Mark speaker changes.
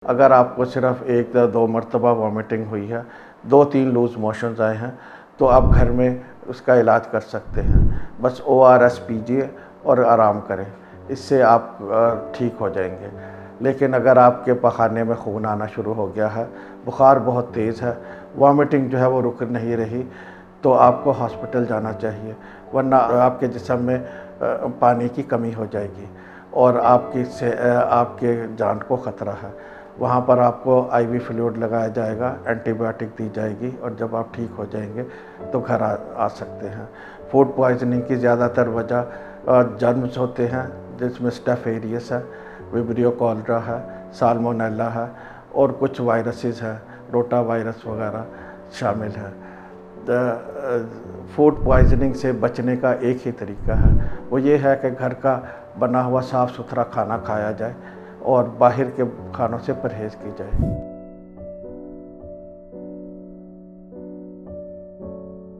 Speaker 1: अगर आपको सिर्फ एक या दो मरतबा वॉमिटिंग हुई है, 2-3 लूज़ मोशंस आए हैं, तो आप घर में उसका इलाज कर सकते हैं। बस ORS पीजिए और आराम करें, इससे आप ठीक हो जाएंगे। लेकिन अगर आपके पखाने में खून आना शुरू हो गया है, बुखार बहुत तेज़ है, वॉमिटिंग जो है वो रुक नहीं रही, तो आपको हॉस्पिटल जाना चाहिए, वरना आपके जिस्म में पानी की कमी हो जाएगी और आपके जान को ख़तरा है। वहाँ पर आपको IV फ्लूइड लगाया जाएगा, एंटीबायोटिक दी जाएगी और जब आप ठीक हो जाएंगे तो घर आ सकते हैं। फूड पॉइजनिंग की ज़्यादातर वजह जर्म्स होते हैं, जिसमें स्टेफ एरियस है, विब्रियो कॉलरा है, साल्मोनेला है और कुछ वायरसेस हैं, रोटा वायरस वगैरह शामिल है। फूड पॉइजनिंग से बचने का एक ही तरीका है, वो ये है कि घर का बना हुआ साफ़ सुथरा खाना खाया जाए और बाहर के खानों से परहेज़ की जाए।